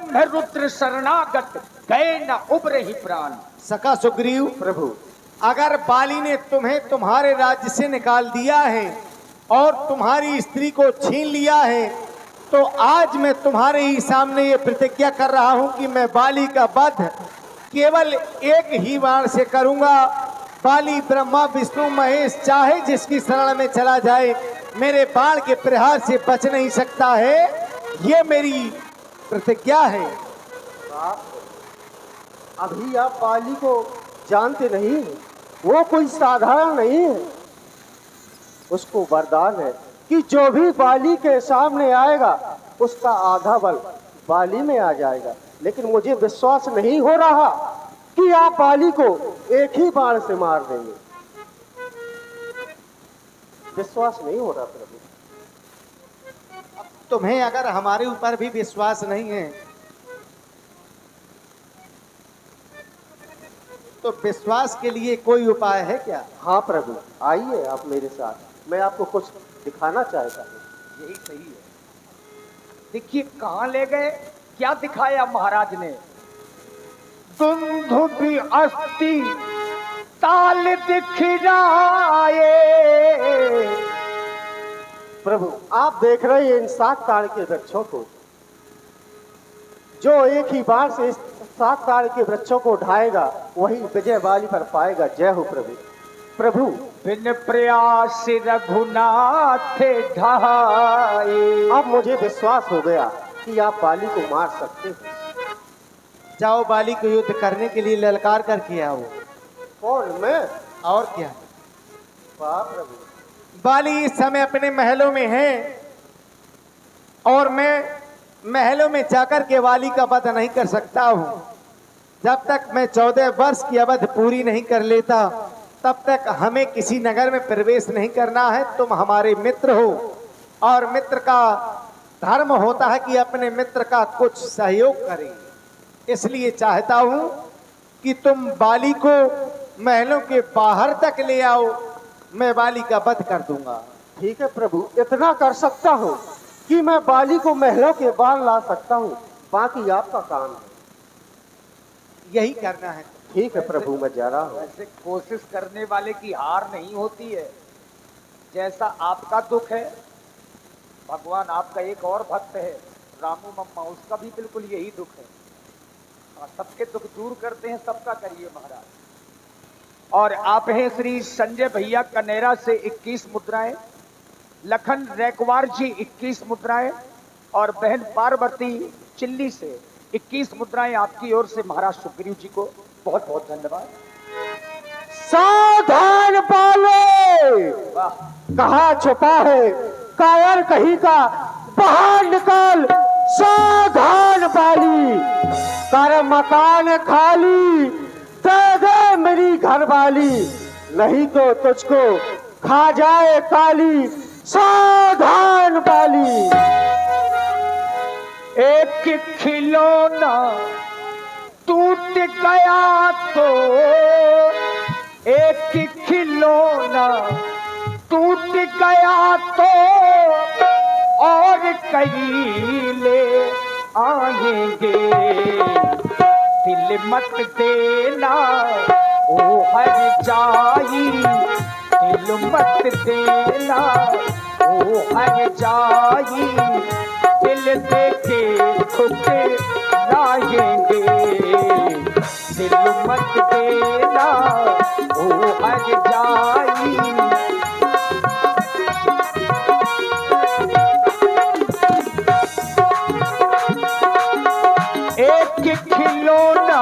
ब्रह्म रुद्र शरणागत गए न उबरे ही प्राण। सखा सुग्रीव प्रभु, अगर बाली ने तुम्हें तुम्हारे राज्य से निकाल दिया है और तुम्हारी स्त्री को छीन लिया है, तो आज मैं तुम्हारे ही सामने ये प्रतिज्ञा कर रहा हूं कि मैं बाली का वध केवल एक ही बाण से करूंगा। बाली ब्रह्मा विष्णु महेश चाहे जिसकी शरण में चला जाए, मेरे बाण के प्रहार से बच नहीं सकता है। ये मेरी प्रतिज्ञा है। अभी आप बाली को जानते नहीं हैं, वो कोई साधारण नहीं है। उसको वरदान है कि जो भी बाली के सामने आएगा उसका आधा बल बाली में आ जाएगा। लेकिन मुझे विश्वास नहीं हो रहा कि आप बाली को एक ही बाण से मार देंगे। विश्वास नहीं हो रहा प्रभु। तुम्हें अगर हमारे ऊपर भी विश्वास नहीं है तो विश्वास के लिए कोई उपाय है क्या? हाँ प्रभु, आइए आप मेरे साथ, मैं आपको कुछ दिखाना चाहता हूँ। यही सही है। देखिए कहां ले गए, क्या दिखाया महाराज ने। दुंदुभि अस्थि ताल दिखराए। प्रभु आप देख रहे हैं इन 7 ताड़ के वृक्षों को, जो एक ही बार से इस 7 ताड़ के वृक्षों को उठाएगा वही विजय बाली पर पाएगा। जय हो प्रभु। प्रभु बिन प्रयास रघुनाथ ढाए। अब मुझे विश्वास हो गया कि आप बाली को मार सकते हैं। जाओ बाली को युद्ध करने के लिए ललकार कर किया हो। कौन? मैं? और क्या? वाह प्रभु। बाली इस समय अपने महलों में है और मैं महलों में जाकर के बाली का वध नहीं कर सकता हूं। जब तक मैं 14 वर्ष की अवधि पूरी नहीं कर लेता तब तक हमें किसी नगर में प्रवेश नहीं करना है। तुम हमारे मित्र हो और मित्र का धर्म होता है कि अपने मित्र का कुछ सहयोग करें। इसलिए चाहता हूं कि तुम बाली को महलों के बाहर तक ले आओ, मैं बाली का वध कर दूंगा। ठीक है प्रभु, इतना कर सकता हूँ कि मैं बाली को महलों के बाहर ला सकता हूँ, बाकी आपका काम है। यही करना है। ठीक है प्रभु, मैं जा रहा हूँ। ऐसे कोशिश करने वाले की हार नहीं होती है। जैसा आपका दुख है, भगवान आपका एक और भक्त है रामू मम्मा, उसका भी बिल्कुल यही दुख है। सबके दुख दूर करते हैं, सबका करिए महाराज। और आप हैं श्री संजय भैया कनेरा से 21 मुद्राएं, लखन रैकवार जी 21 मुद्राएं और बहन पार्वती चिल्ली से 21 मुद्राएं आपकी ओर से महाराज सुग्रीव जी को बहुत बहुत धन्यवाद। सावधान बाले, कहाँ छुपा है कायर कहीं का, बाहर निकल। सावधान बाली, कर मकान खाली, दे दे मेरी घरवाली, नहीं तो तुझको खा जाए काली। सावधान बाली। एक खिलौना टूट गया तो, एक खिलौना टूट गया तो और कई ले आएंगे। दिल मत देना ओ हर जाई, दिल मत देना ओ हर जाई, दिल देके ठुकराएंगे। दिल मत देना ओ हर जाई। एक खिलौना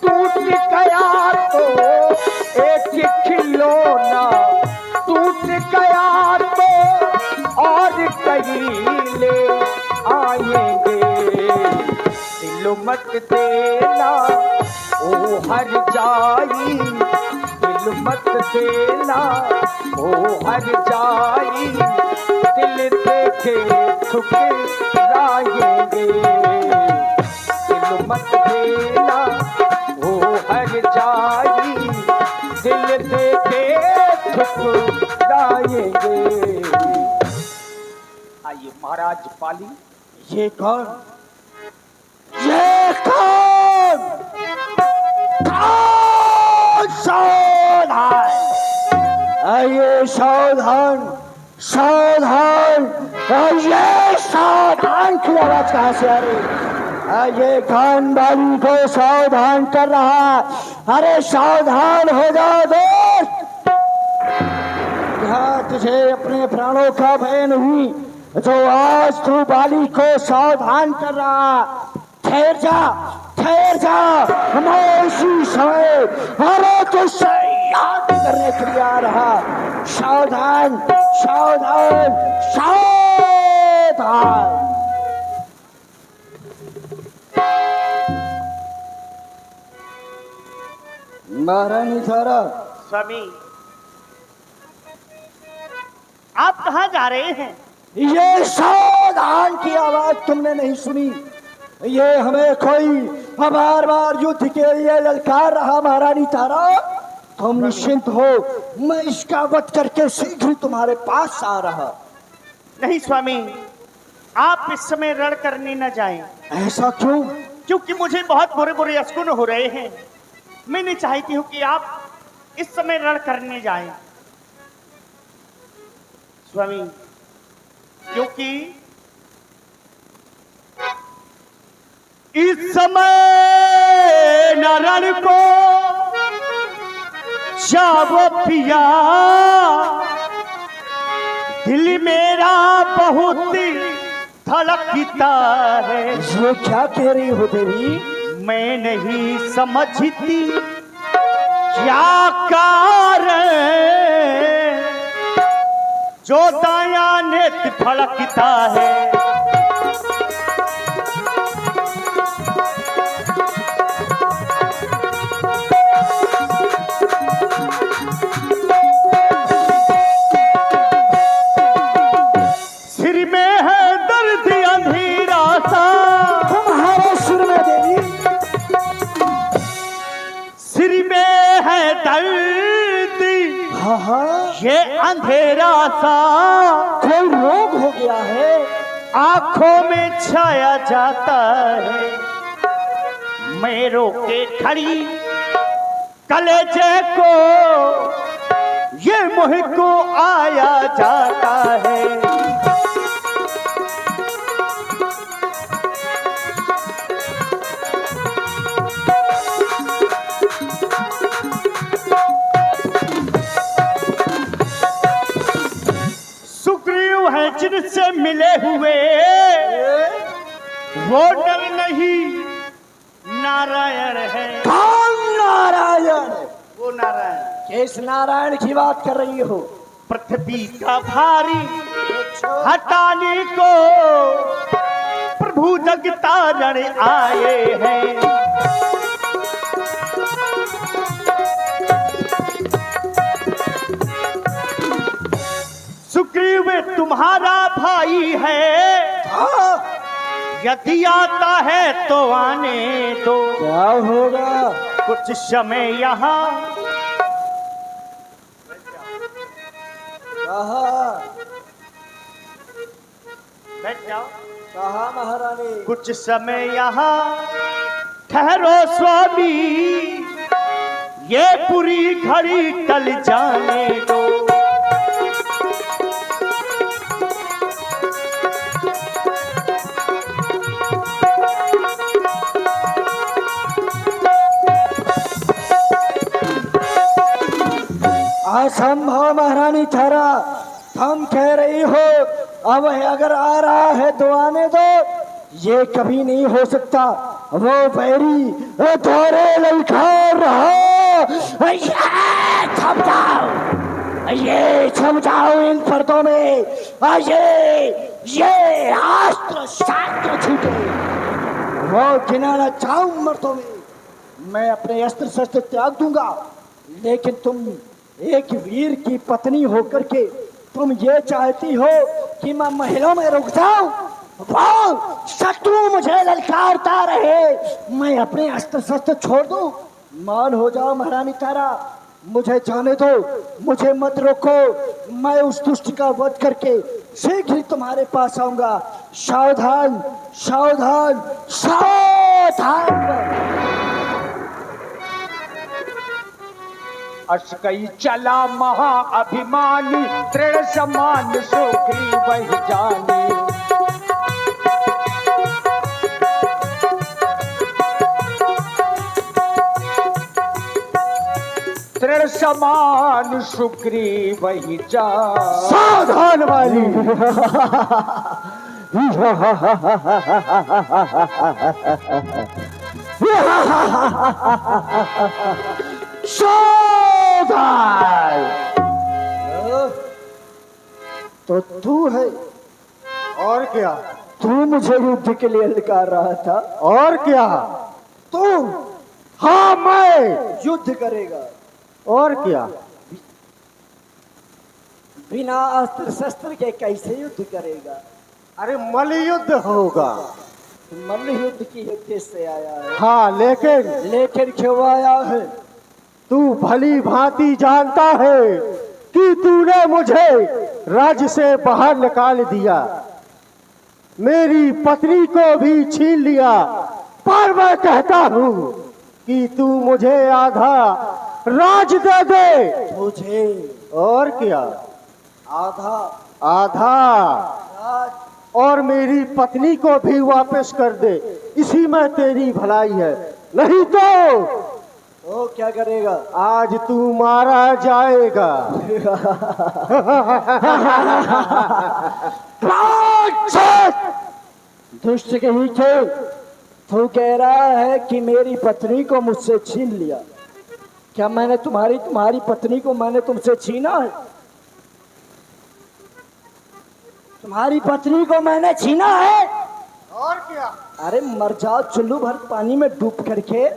टूट गया तो, एक खिलौना टूट गया तो और कहीं ले आएंगे। दिल मत देना ओ हर जाई, दिल मत देना ओ हर जाई, दिल देखे ठुकराएंगे। दिल मत देना ओ हर जाई, दिल देखे ठुकराएंगे। आइए महाराज पाली। ये कौन? ये सावधान सावधान, ये सावधान की आवाज कहाँ से आ रही? ये कान बाली को सावधान कर रहा। अरे सावधान हो जाओ दोस्त, यहाँ तुझे अपने प्राणों का भय नहीं, जो आज तू बाली को सावधान कर रहा। ठहर जा, मैं इसी समय अरे तुझसे याद करने के लिए आ रहा। सावधान सावधान सावधान। महारानी तारा। स्वामी, आप कहाँ जा रहे हैं? ये सावधान की आवाज तुमने नहीं सुनी? ये हमें कोई बार बार युद्ध के लिए ललकार रहा। महारानी तारा, तुम निश्चिंत हो, मैं इसका वध करके शीघ्र तुम्हारे पास आ रहा। नहीं स्वामी, आप इस समय रण करने न जाएं। ऐसा क्यों? क्योंकि मुझे बहुत बुरे बुरे अशकुन हो रहे हैं। मैं नहीं चाहती हूँ कि आप इस समय रण करने जाएं स्वामी, क्योंकि इस समय न रण को जाओ पिया, दिल मेरा बहुत धड़कता है। ये क्या कह रही हो देवी? मैं नहीं समझती क्या कारण जो दाया नेत्र फड़कता है। सिर में है दर्द अंधेरा सा। तुम्हारे सिर में देवी? सिर में है दर्द, हाँ, ये अंधेरा सा। कोई रोग हो गया है? आंखों में छाया जाता है। मैं रोके खड़ी कलेजे को, ये मुझ को आया जाता है। जिनसे मिले हुए वो नर नहीं नारायण है। कौन नारायण? वो नारायण। किस नारायण की बात कर रही हो? पृथ्वी का भारी हटाने को प्रभु जगतारण आए हैं। सुग्रीव तुम्हारा भाई है, यदि आता है तो आने दो। क्या होगा? कुछ समय यहाँ बैठ जाओ। कहा महारानी? कुछ समय यहाँ ठहरो स्वामी, ये पूरी घड़ी टल जाने दो। असंभव महारानी तारा, तुम कह रही हो अब अगर आ रहा है तो आने दो। ये कभी नहीं हो सकता। वो बैरी थोड़े ललकार रहा। थम जाओ, ये थम जाओ इन पर्दों में। ये अस्त्र शास्त्र छूटे, वो गिनाना चाहूं मर्दों में। मैं अपने अस्त्र शस्त्र त्याग दूंगा, लेकिन तुम एक वीर की पत्नी होकर के तुम ये चाहती हो कि मैं महलों में रुक जाऊं? वो शत्रु मुझे ललकारता रहे, मैं अपने अस्त्र शस्त्र छोड़ दूं? मान हो जाओ महारानी तारा, मुझे जाने दो, मुझे मत रोको। मैं उस दुष्ट का वध करके शीघ्र तुम्हारे पास आऊंगा। सावधान सावधान सावधान। अश्कई चला महा अभिमानी, तृण समान सुग्रीव वही जानी। तृण समान सुग्रीव वही जानी। सावधान वाली। सावधान। तो तू है? और क्या? तू मुझे युद्ध के लिए ललकार रहा था? और क्या? तू? हाँ, मैं युद्ध करेगा। और क्या? बिना अस्त्र शस्त्र के कैसे युद्ध करेगा? अरे मल्ल युद्ध होगा। मल्ल युद्ध की युद्ध से आया है। हाँ, लेकिन क्यों आया है? तू भली भांति जानता है कि तूने मुझे राज्य से बाहर निकाल दिया, मेरी पत्नी को भी छीन लिया, पर मैं कहता हूँ कि तू मुझे आधा राज दे दे। मुझे? और क्या? आधा राज? और मेरी पत्नी को भी वापस कर दे, इसी में तेरी भलाई है। नहीं तो वो क्या करेगा? आज तू मारा जाएगा। दुष्ट कहीं थे, तू कह रहा है कि मेरी पत्नी को मुझसे छीन लिया। क्या मैंने तुम्हारी पत्नी को मैंने तुमसे छीना है? तुम्हारी पत्नी को मैंने छीना है? और क्या? अरे मर जाओ चुल्लू भर पानी में डूब करके,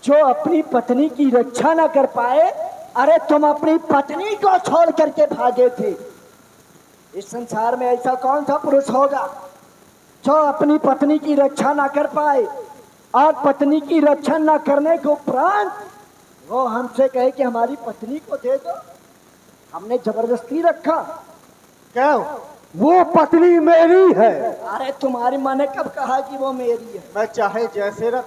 जो अपनी पत्नी की रक्षा ना कर पाए। अरे तुम अपनी पत्नी को छोड़ करके भागे थे। इस संसार में ऐसा कौन सा पुरुष होगा जो अपनी पत्नी की रक्षा ना कर पाए, और पत्नी की रक्षा ना करने के उपरांत वो हमसे कहे कि हमारी पत्नी को दे दो। हमने जबरदस्ती रखा। क्या? वो पत्नी मेरी है। अरे तुम्हारी माँ ने कब कहा कि वो मेरी है? मैं चाहे जैसे रख।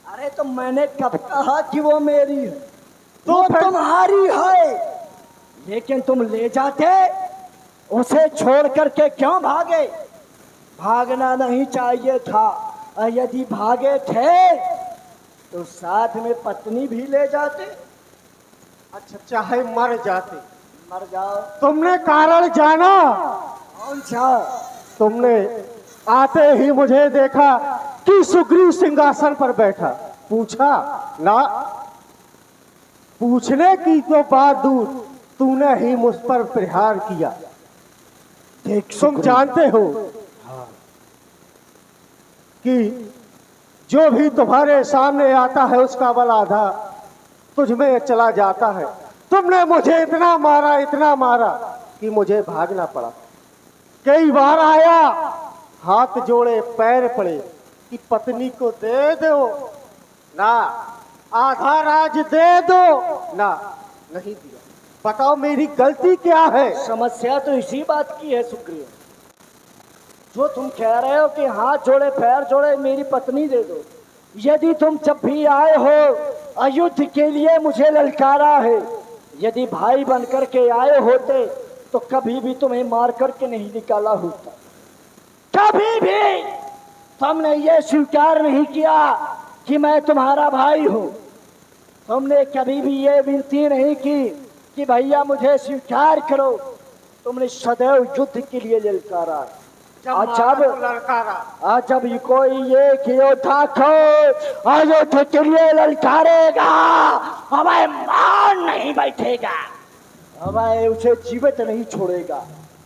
अरे तो मैंने कब कहा कि वो मेरी है? तो तो तुम्हारी है, लेकिन तुम ले जाते, उसे छोड़ करके क्यों भागे? भागना नहीं चाहिए था, और यदि भागे थे तो साथ में पत्नी भी ले जाते। अच्छा, चाहे मर जाते। मर जाओ। तुमने कारण जाना? कौन सा? तुमने आते ही मुझे देखा कि सुग्रीव सिंहासन पर बैठा। पूछा ना? पूछने की तो बात दूर, तूने ही मुझ पर प्रहार किया। देख तुम जानते हो कि जो भी तुम्हारे सामने आता है उसका बल आधा तुझ में चला जाता है। तुमने मुझे इतना मारा कि मुझे भागना पड़ा। कई बार आया, हाथ जोड़े पैर पड़े कि पत्नी को दे दो ना, आधा राज दे दो ना, नहीं दिया। बताओ मेरी गलती क्या है? समस्या तो इसी बात की है सुग्रीव, जो तुम कह रहे हो कि हाथ जोड़े पैर जोड़े मेरी पत्नी दे दो। यदि तुम जब भी आए हो अयुद्ध के लिए मुझे ललकारा है, यदि भाई बनकर के आए होते तो कभी भी तुम्हें मार करके नहीं निकाला होता। कभी भी तुमने ये स्वीकार नहीं किया कि मैं तुम्हारा भाई हूं। तुमने कभी भी ये विनती नहीं की कि भैया मुझे स्वीकार करो। तुमने सदैव युद्ध के लिए ललकारा। जब कोई एक योद्धा को अयोध्या के लिए ललकारेगा, हमें मार नहीं बैठेगा, हमें उसे जीवित नहीं छोड़ेगा।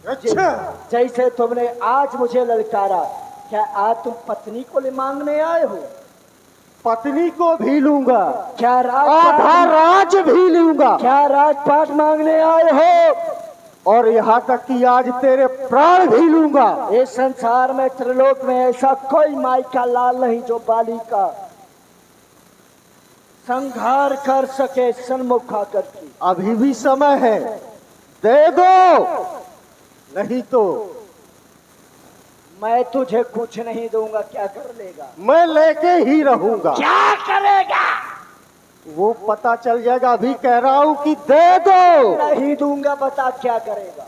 अच्छा, जैसे तुमने आज मुझे ललकारा, क्या आज तुम पत्नी को ले मांगने आए हो? पत्नी को भी लूंगा, क्या आधा राज भी लूंगा, क्या राजपाट मांगने आए हो? और यहाँ तक कि आज तेरे प्राण भी लूंगा। इस संसार में त्रिलोक में ऐसा कोई माई का लाल नहीं जो बाली का संहार कर सके सन्मुख आकर के। अभी भी समय है, दे दो, नहीं तो मैं तुझे कुछ नहीं दूंगा। क्या कर लेगा? मैं लेके ही रहूंगा। क्या करेगा? वो पता चल जाएगा। अभी कह रहा हूँ कि दे दो। नहीं दूंगा, बता क्या करेगा?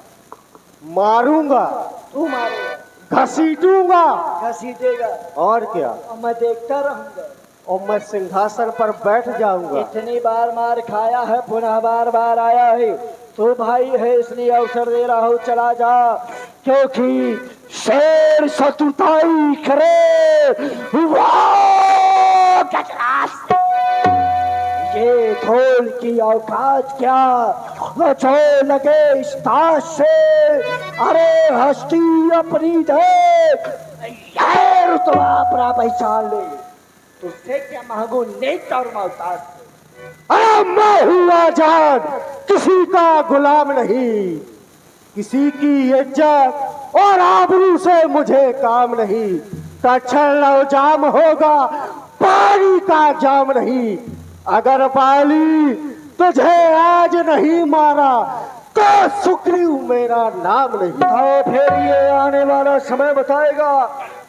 मारूंगा, तू मारेगा, घसीटूंगा, घसीटेगा, और क्या। और मैं देखता रहूंगा। और मैं सिंहासन पर बैठ जाऊंगा। इतनी बार मार खाया है, पुनः बार बार आया है। तो भाई है इसलिए अवसर दे रहा हूँ, चला जा, क्योंकि शेर शत्रुताई करे ये धोल की औकात क्या, वो जो लगे इस ताश से। अरे हस्ती अपनी देख, ये रुतबा अपना पहचान ले। तुझसे क्या मांगू, नेता और मोहताज से। अरे मैं हूँ आजाद, किसी का गुलाम नहीं। किसी की इज्जत और आबरू से मुझे काम नहीं। कछल जाम होगा, पानी का जाम नहीं। अगर बाली तुझे आज नहीं मारा तो सुग्रीव मेरा नाम नहीं। तो फिर ये आने वाला समय बताएगा।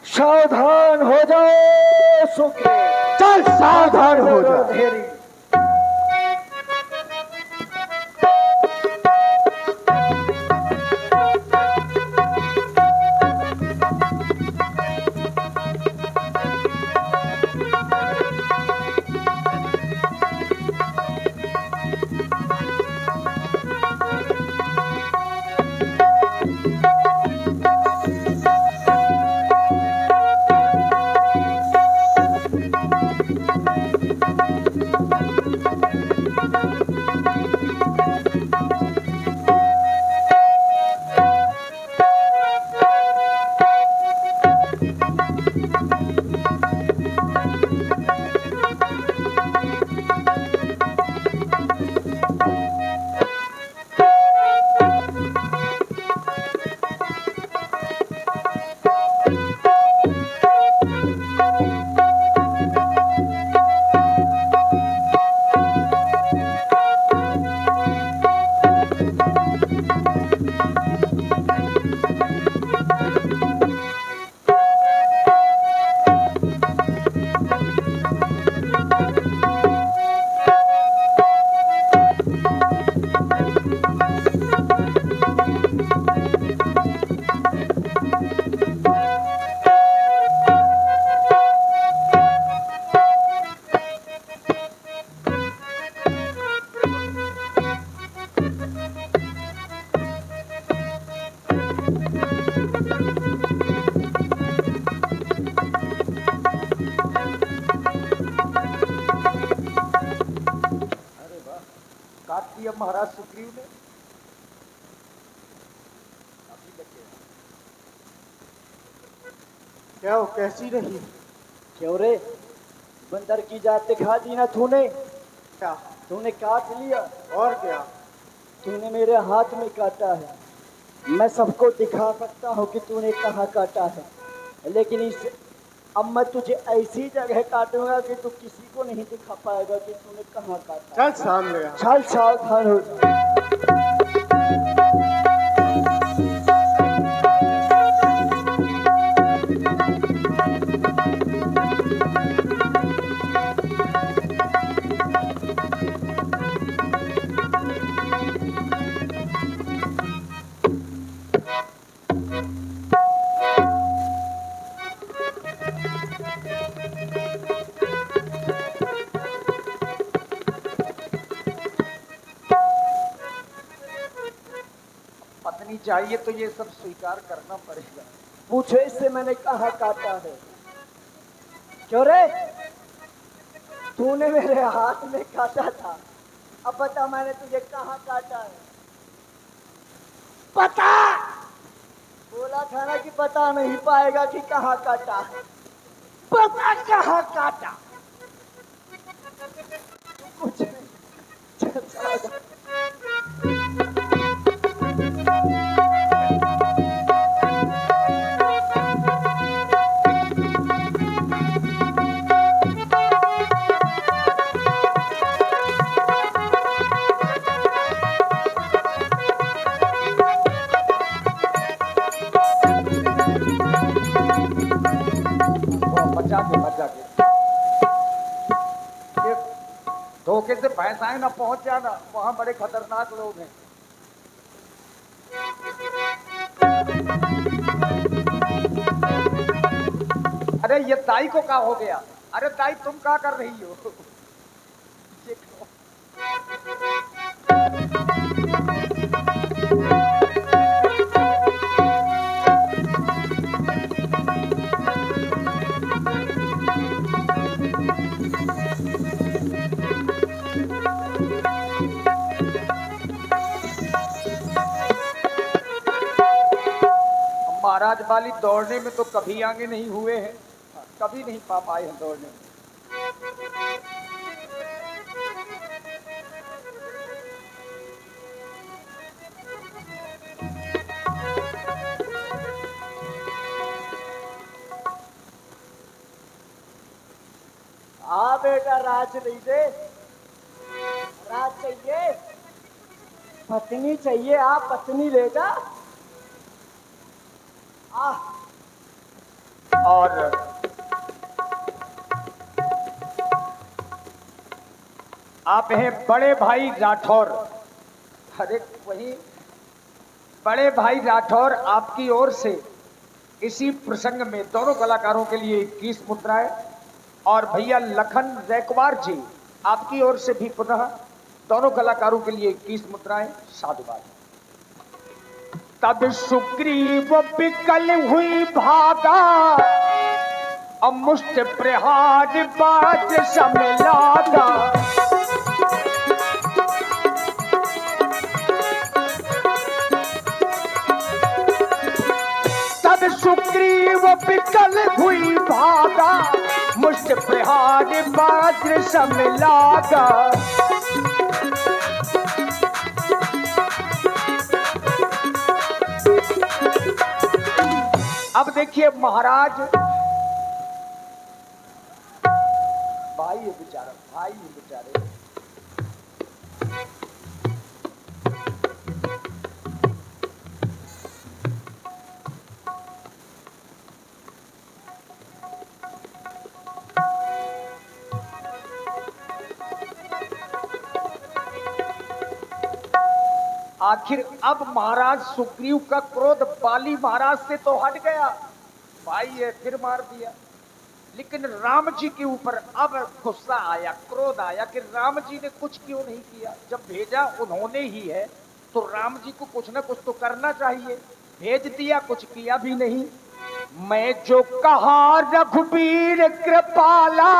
सावधान हो जाओ सुग्रीव। चल सावधान हो जा। धेरी। अब महाराज सुग्रीव ने क्या वो कैसी रही? क्यों रे, बंदर की जात दिखा दी ना तूने? क्या? तूने काट लिया। और क्या? तूने मेरे हाथ में काटा है। मैं सबको दिखा सकता हूँ कि तूने कहाँ काटा है, लेकिन इस अब मैं तुझे ऐसी जगह काटूंगा कि तू किसी को नहीं दिखा पाएगा कि तूने कहाँ काटा। चल सामने आ। चल सावधान हो जा। पत्नी चाहिए तो ये सब स्वीकार करना पड़ेगा। पूछो इससे मैंने कहाँ काटा है। क्यों रे, तूने मेरे हाथ में काटा था, अब बता मैंने तुझे कहाँ काटा है। पता बोला था ना कि बता नहीं पाएगा कि कहाँ काटा है। पता कहाँ काटा। कुछ नहीं। चल, चला जा। बचा के धोखे से भैंसाएं ना पहुंच जाना, वहां बड़े खतरनाक लोग हैं। अरे ये ताई को क्या हो गया? अरे ताई तुम क्या कर रही हो? ये क्यों? महाराज वाली दौड़ने में तो कभी आगे नहीं हुए हैं, कभी नहीं पा पाए हैं दौड़ने में। हाँ बेटा, राज नहीं दे, राज चाहिए, पत्नी चाहिए। आप पत्नी ले जा। और आप हैं बड़े भाई राठौर। अरे वही बड़े भाई राठौर, आपकी ओर से इसी प्रसंग में दोनों कलाकारों के लिए 21 मुद्राएं, और भैया लखन रैकवार जी आपकी ओर से भी पुनः दोनों कलाकारों के लिए 21 मुद्राएं। साधुवाद। तब सुग्रीव विकल हुई भागा, अब मुष्ट प्रहार बाज समलागा। तब सुग्रीव विकल हुई भागा, मुष्ट प्रहार बाज समलागा। अब देखिए महाराज, भाई है बेचारा, भाई है बेचारे। आखिर अब महाराज सुग्रीव का क्रोध बाली महाराज से तो हट गया, भाई है फिर मार दिया। लेकिन राम जी के ऊपर अब गुस्सा आया, क्रोध आया कि राम जी ने कुछ क्यों नहीं किया। जब भेजा उन्होंने ही है तो राम जी को कुछ ना कुछ तो करना चाहिए। भेज दिया, कुछ किया भी नहीं। मैं जो कहा रघुबीर कृपाला,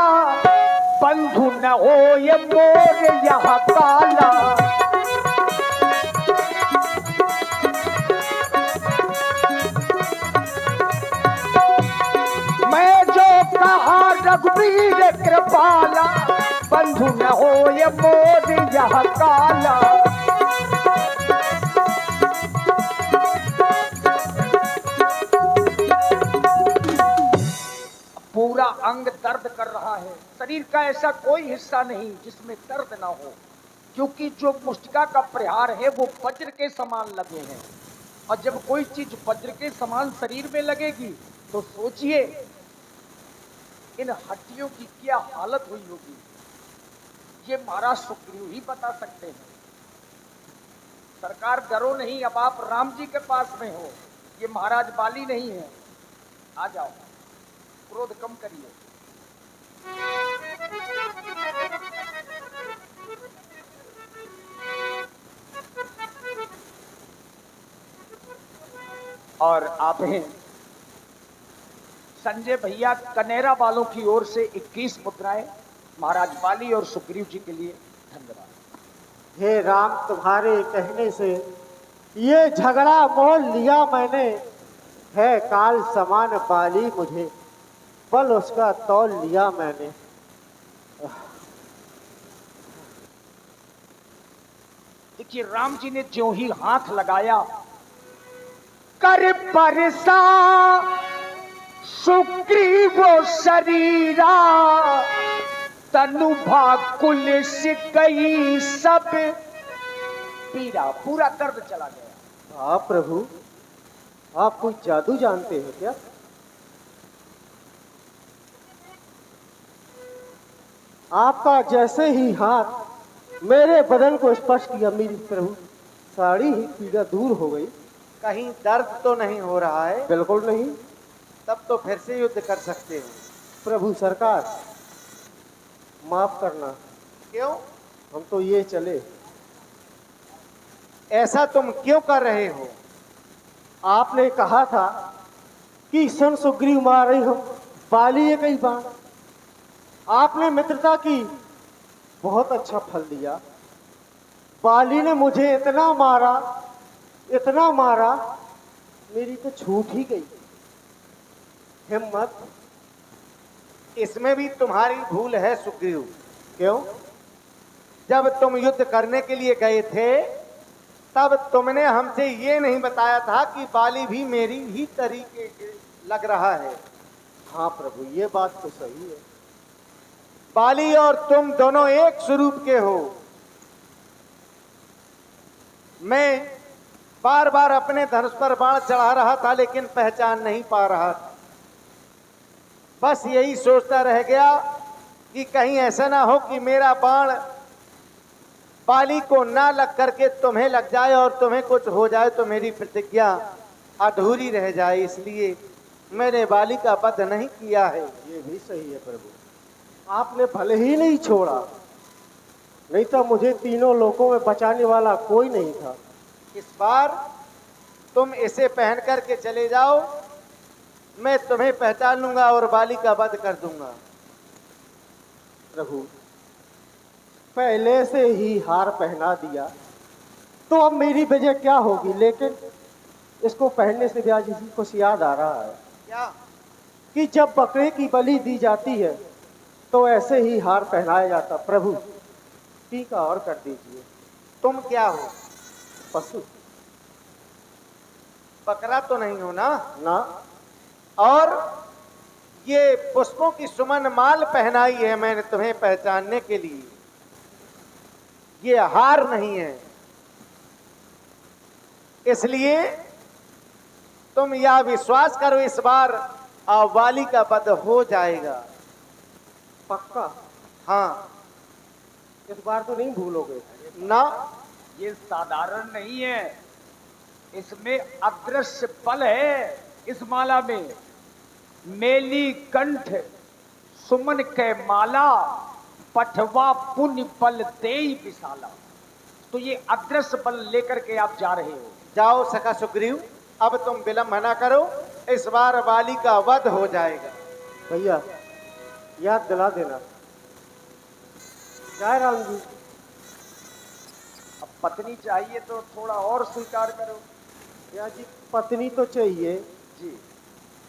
बंधु न हो ये मोर यह काला। रघुबीर कृपाला, बंधु न हो ये मोर यह काला। पूरा अंग दर्द कर रहा है, शरीर का ऐसा कोई हिस्सा नहीं जिसमें दर्द ना हो, क्योंकि जो मुष्टिका का प्रहार है वो वज्र के समान लगे हैं। और जब कोई चीज वज्र के समान शरीर में लगेगी तो सोचिए इन हड्डियों की क्या हालत हुई होगी। ये महाराज सुग्रीव ही बता सकते हैं। सरकार डरो नहीं, अब आप राम जी के पास में हो, ये महाराज बाली नहीं है। आ जाओ, क्रोध कम करिए। और आप हैं संजय भैया कनेरा वालों की ओर से 21 मुद्राएं महाराज बाली और सुग्रीव जी के लिए। धन्यवाद। हे राम, तुम्हारे कहने से ये झगड़ा मोल लिया मैंने। है काल समान बाली मुझे, बल उसका तौल लिया मैंने। देखिए राम जी ने जो ही हाथ लगाया, कर परसा सुग्रीव शरीरा, तनु भाकुल से गई सब पीरा। पूरा दर्द चला गया। आप प्रभु, आप कोई जादू जानते हैं क्या? आपका जैसे ही हाथ मेरे बदन को स्पर्श किया मेरी प्रभु, सारी ही पीड़ा दूर हो गई। कहीं दर्द तो नहीं हो रहा है? बिल्कुल नहीं। तब तो फिर से युद्ध कर सकते हो। प्रभु सरकार, माफ करना, क्यों? हम तो ये चले। ऐसा तुम क्यों कर रहे हो? आपने कहा था कि सन सुग्रीव मार रही हम, बाली ये कई बार। आपने मित्रता की, बहुत अच्छा फल दिया। बाली ने मुझे इतना मारा, मेरी तो छूट ही गई हिम्मत। इसमें भी तुम्हारी भूल है सुग्रीव। क्यों? जब तुम युद्ध करने के लिए गए थे तब तुमने हमसे ये नहीं बताया था कि बाली भी मेरी ही तरीके के लग रहा है। हाँ प्रभु, ये बात तो सही है। बाली और तुम दोनों एक स्वरूप के हो। मैं बार बार अपने धनुष पर बाण चढ़ा रहा था लेकिन पहचान नहीं पा रहा था। बस यही सोचता रह गया कि कहीं ऐसा ना हो कि मेरा बाण बाली को ना लग करके तुम्हें लग जाए और तुम्हें कुछ हो जाए तो मेरी प्रतिज्ञा अधूरी रह जाए। इसलिए मैंने बाली का वध नहीं किया है। ये भी सही है प्रभु, आपने भले ही नहीं छोड़ा, नहीं तो मुझे तीनों लोकों में बचाने वाला कोई नहीं था। इस बार तुम इसे पहन करके चले जाओ, मैं तुम्हें पहचान लूंगा और बाली का वध कर दूंगा। प्रभु, पहले से ही हार पहना दिया तो अब मेरी वजह क्या होगी? लेकिन इसको पहनने से भी आज इसी को याद आ रहा है क्या? कि जब बकरे की बलि दी जाती है तो ऐसे ही हार पहनाया जाता। प्रभु, टीका और कर दीजिए। तुम क्या हो? पशु? बकरा तो नहीं हो ना? ना। और ये पुष्पों की सुमन माल पहनाई है मैंने तुम्हें पहचानने के लिए, ये हार नहीं है। इसलिए तुम यह विश्वास करो इस बार बाली का वध हो जाएगा। पक्का? हाँ। इस बार तो नहीं भूलोगे ना? ये साधारण नहीं है, इसमें अदृश्य बल है। इस माला में मेली कंठ सुमन के माला पठवा पुण्य बल देई विशाला। तो ये अदृश्य बल लेकर के आप जा रहे हो। जाओ सखा सुग्रीव, अब तुम विलंब न करो, इस बार बाली का वध हो जाएगा। भैया, याद दिला देना। जय राम जी। अब पत्नी चाहिए तो थोड़ा और स्वीकार करो। भैया जी, पत्नी तो चाहिए जी,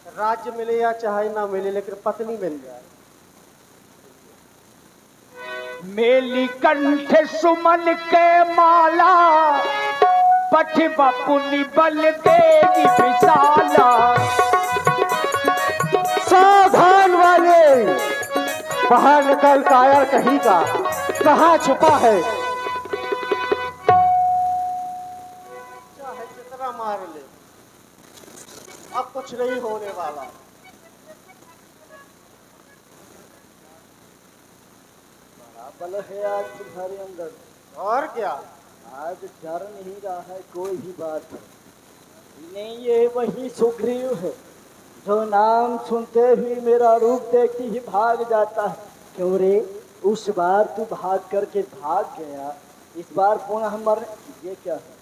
राज्य मिले या चाहे ना मिले, लेकिन पत्नी मिल जाए। मेली कंठ सुमन के माला पठवा पुण्य बल देवी विशाला। सावधान वाले, बाहर निकल, कायर कहीं का कहाँ छुपा है? चाहे जितना मार ले, अब कुछ नहीं होने वाला। बल है आज तुम्हारे अंदर, और क्या? आज डर नहीं रहा है कोई भी बात। नहीं, ये वही सुग्रीव है जो नाम सुनते ही मेरा रूप देखते ही भाग जाता है। क्यों रे, उस बार तू भाग करके भाग गया, इस बार पुनः मर। ये क्या है?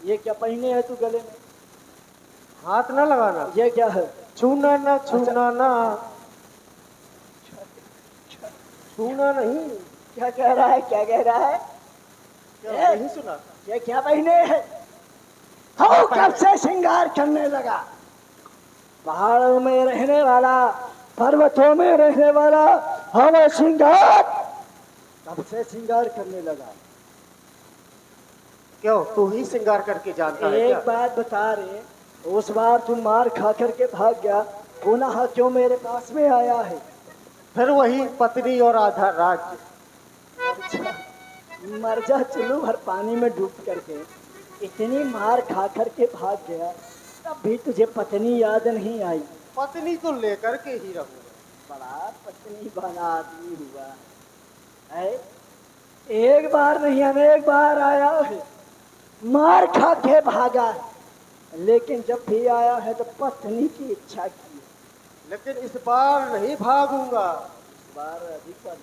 ये क्या पहने है तू गले में? हाथ ना लगाना। ये क्या है? छूना ना, छूना ना, छूना नहीं। क्या कह रहा है? क्या कह रहा है? क्या नहीं सुना? ये क्या पहने है? तो कब से श्रृंगार करने लगा? पहाड़ों में रहने वाला, पर्वतों में रहने वाला, हमें श्रृंगार कब से श्रृंगार करने लगा? क्यों, तू ही श्रृंगार करके जानता है एक क्या? बात बता रे, उस बार तुम मार खा करके भाग गया, पुनः क्यों मेरे पास में आया है? फिर वही पत्नी और आधा राज्य। अच्छा, मर जा चुल्लू भर पानी में डूब करके, इतनी मार खा करके भाग गया, तब भी तुझे पत्नी याद नहीं आई? पत्नी तो लेकर के ही रहूंगा। बड़ा पत्नी बना आदमी हुआ है। एक बार नहीं अनेक बार आया है, मार खा के भागा है, लेकिन जब भी आया है तो पत्नी की इच्छा की है। लेकिन इस बार नहीं भागूंगा। इस बार अधिक बार।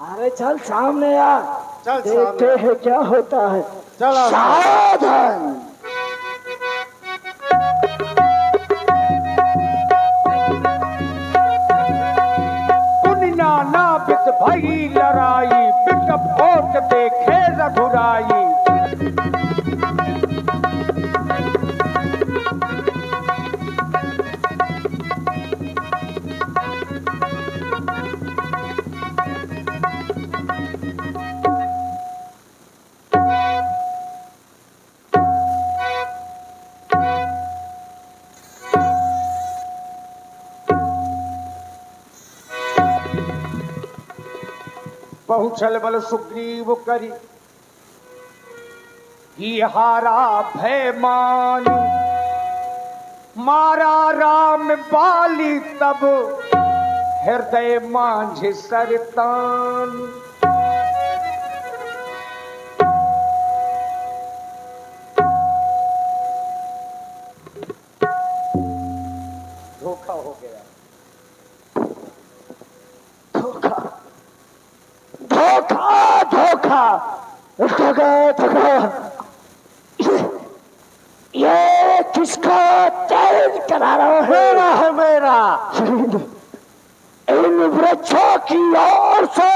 अरे चल सामने आ, चल देखते सामने। हैं क्या होता है। चल आ। सावधान। दुनिया नाबित भई लड़ाई, पिट पोट देखे रघुराई। बहुछल बल सुग्रीव करी, ही हारा भय मान। मारा राम बाली तब, हृदय मांझ सरतान। धोखा हो गया। धोखा धोखा धोखा धोखा धोखा। ये किसका तेज करा रहा है? मेरा है मेरा। इन वृक्षों की ओर से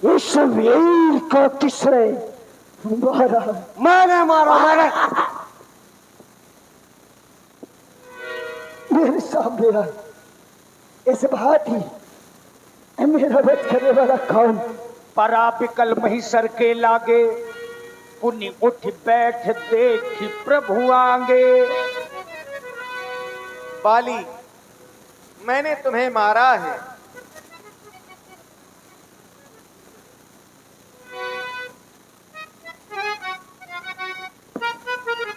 इस वीर को किसने मारा? मैंने मारा। मैंने मेरे सामने आ, इस बात ही मेरा वध करने वाला कौन? परा बिकल महिसर के लागे, पुनि उठ बैठ देखी प्रभु आगे। बाली, मैंने तुम्हें मारा है।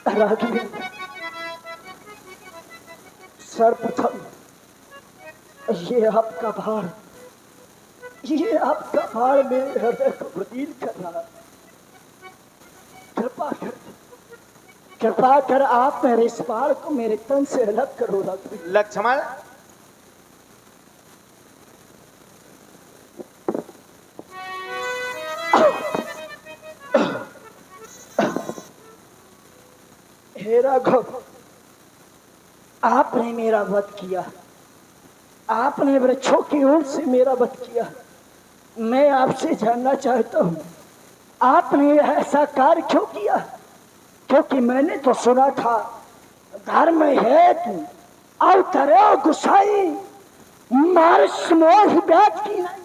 रागिनी, सर्वप्रथम ये आपका भार, ये आपका भार मेरे हृदय को प्रदीन कर रहा है। कृपा कर आप मेरे इस भार को मेरे तन से अलग करो रागिनी। लक्ष्मण, हे राघव, आपने मेरा वध किया, आपने वृक्षों की ओर से मेरा वध किया। मैं आपसे जानना चाहता हूँ, आपने ऐसा कार्य क्यों किया? क्योंकि मैंने तो सुना था धर्म हेतु अवतरो गुसाई, मार्स मोह ब्याज की नहीं।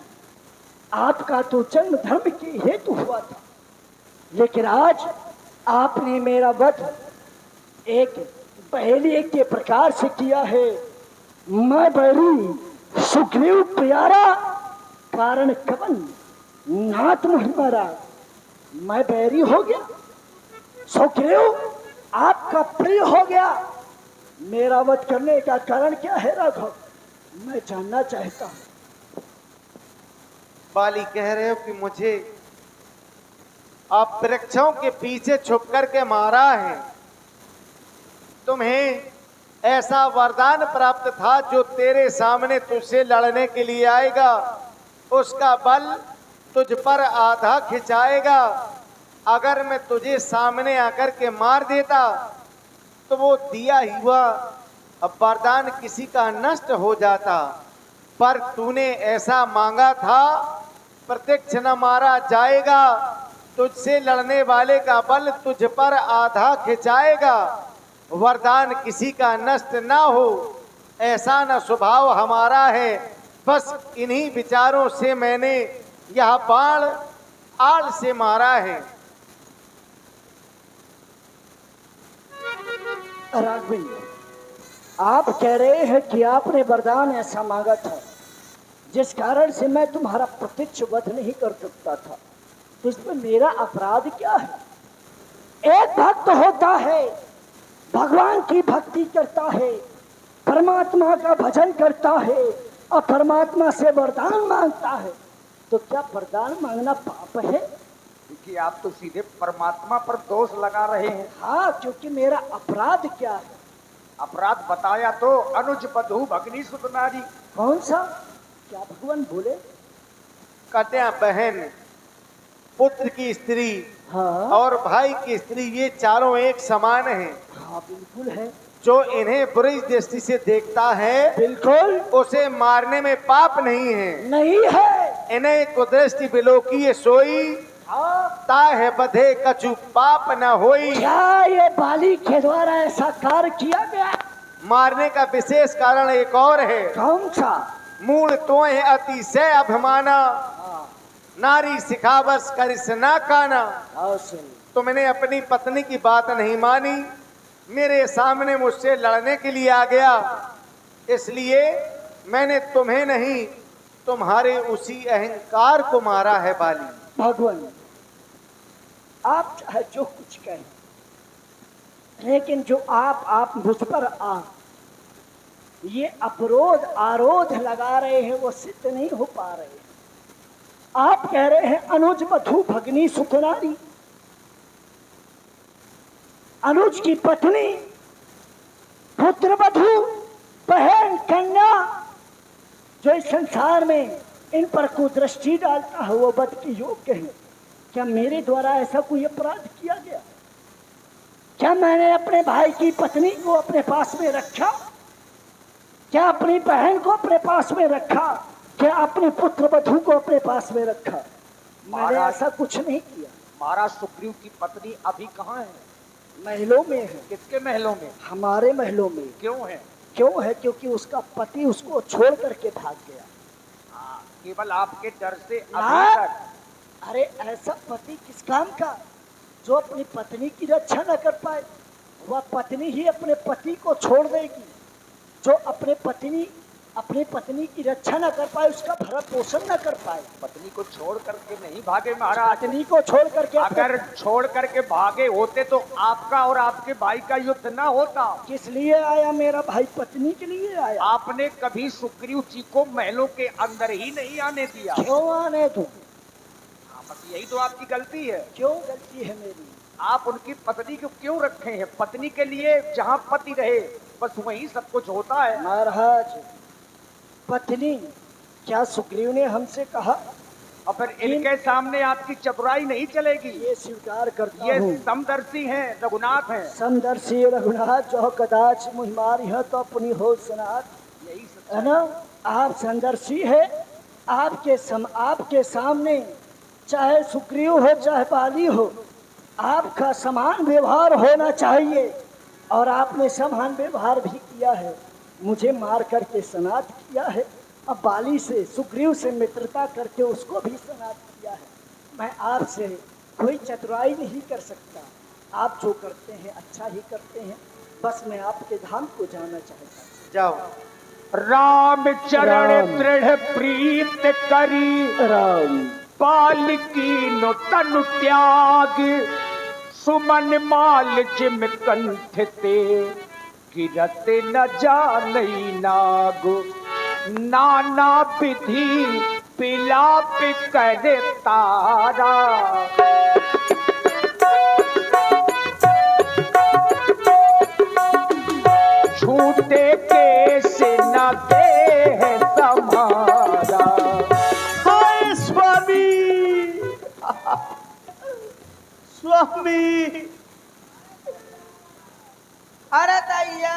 आपका तो जन्म धर्म के हेतु हुआ था, लेकिन आज आपने मेरा वध एक पहेली के प्रकार से किया है। मैं बैरी सुग्रीव प्यारा, कारण कवन नाथ मुहमारा। मैं बैरी हो गया, सुग्रीव आपका प्रिय हो गया। मेरा वध करने का कारण क्या है राघव? मैं जानना चाहता हूं। बाली कह रहे हो कि मुझे आप वृक्षों के पीछे छुप करके मारा है। तुम्हें ऐसा वरदान प्राप्त था जो तेरे सामने तुझसे लड़ने के लिए आएगा, उसका बल तुझ पर आधा खिंचाएगा। अगर मैं तुझे सामने आकर के मार देता तो वो दिया हुआ अब वरदान किसी का नष्ट हो जाता, पर तूने ऐसा मांगा था, प्रत्यक्ष न मारा जाएगा, तुझसे लड़ने वाले का बल तुझ पर आधा खिंचाएगा, वरदान किसी का नष्ट ना हो, ऐसा न स्वभाव हमारा है। बस इन्हीं विचारों से मैंने यह बाण आड़ से मारा है। राघवी, आप कह रहे हैं कि आपने वरदान ऐसा मांगा था जिस कारण से मैं तुम्हारा प्रत्यक्ष वध नहीं कर सकता था, तो इसमें मेरा अपराध क्या है? एक भक्त होता है, भगवान की भक्ति करता है, परमात्मा का भजन करता है, और परमात्मा से वरदान मांगता है, तो क्या वरदान मांगना पाप है? क्योंकि आप तो सीधे परमात्मा पर दोष लगा रहे हैं। हाँ, क्योंकि मेरा अपराध क्या है? अपराध बताया तो अनुज बधू भगनी सुत नारी। कौन सा? क्या भगवान बोले? कन्या बहन, पुत्र की स्त्री हाँ और भाई की स्त्री, ये चारों एक समान हैं। हाँ बिल्कुल है, जो इन्हें बुरी दृष्टि से देखता है बिल्कुल उसे मारने में पाप नहीं है। नहीं है। इन्हें कुदृष्टि बिलोकी सोई, हाँ, ताहे बधे कछु पाप न होई। क्या ये बाली के द्वारा ऐसा कार्य किया गया? मारने का विशेष कारण एक और है। कौन सा? मूल तो है अतिशय अभिमाना, नारी सिखावस करिस ना काना। आओ सुन। तुमने अपनी पत्नी की बात नहीं मानी, मेरे सामने मुझसे लड़ने के लिए आ गया, इसलिए मैंने तुम्हें नहीं तुम्हारे उसी अहंकार को मारा है बाली। भगवान, आप चाहे जो कुछ कहें, लेकिन जो आप मुझ पर ये अपरोध आरोध लगा रहे हैं वो सिद्ध नहीं हो पा रहे हैं। आप कह रहे हैं अनुज बधू भगनी सुखनारी, अनुज की पत्नी, पुत्र बधू, बहन, कन्या, जो इस संसार में इन पर कुदृष्टि डालता है वो बद की योग्य है। क्या मेरे द्वारा ऐसा कोई अपराध किया गया? क्या मैंने अपने भाई की पत्नी को अपने पास में रखा? क्या अपनी बहन को अपने पास में रखा? क्या अपने पुत्र बधू को अपने पास में रखा? मैंने ऐसा कुछ नहीं किया। महाराज सुग्रीव की पत्नी अभी कहाँ है? महलों में है। किसके महलों में? हमारे महलों में। क्यों है? क्यों है? क्योंकि उसका पति उसको छोड़ करके भाग गया। हाँ, केवल आपके डर से ना? अभी तक। अरे ऐसा पति किस काम का जो अपनी पत्नी की रक्षा न कर पाए? वह पत्नी ही अपने पति को छोड़ देगी। जो अपनी पत्नी की रक्षा न कर पाए, उसका भरण पोषण न कर पाए। पत्नी को छोड़ करके नहीं भागे महाराज। पत्नी को छोड़ करके अगर छोड़ करके भागे होते तो आपका और आपके भाई का युद्ध ना होता। किस लिए आया मेरा भाई? पत्नी के लिए आया। आपने कभी सुग्रीव जी को महलों के अंदर ही नहीं आने दिया। क्यों आने दूं? हाँ, बस यही तो आपकी गलती है। क्यों गलती है मेरी? आप उनकी पत्नी को क्यों रखे हैं? पत्नी के लिए जहाँ पति रहे बस वही सब कुछ होता है। महाराज, पत्नी, क्या सुग्रीव ने हमसे कहा? और फिर इनके सामने आपकी चतुराई नहीं चलेगी। ये स्वीकार करता ये हूँ। समदर्शी हैं, रघुनाथ हैं। समदर्शी रघुनाथ जो कदाच मुहिमारी है तो अपनी हो सनाथ, यही है ना? आप समदर्शी है। आपके सामने चाहे सुग्रीव हो चाहे बाली हो, आपका समान व्यवहार होना चाहिए। और आपने समान व्यवहार भी किया है। मुझे मार करके सनाथ किया है। अब बाली से, सुग्रीव से मित्रता करके उसको भी सनाथ किया है। मैं आपसे कोई चतुराई नहीं कर सकता। आप जो करते हैं अच्छा ही करते हैं। बस मैं आपके धाम को जाना चाहता हूँ। जाओ। राम चरण राम। दृढ़ प्रीत करी, राम बाल की नो तनु त्याग, सुमन माल जिम कंठ ते, गिरत न जानई नाग, नाना विधि पिलाप कर तारा, छूटे केस न देह समारा। हाय स्वामी, स्वामी, अरे दैया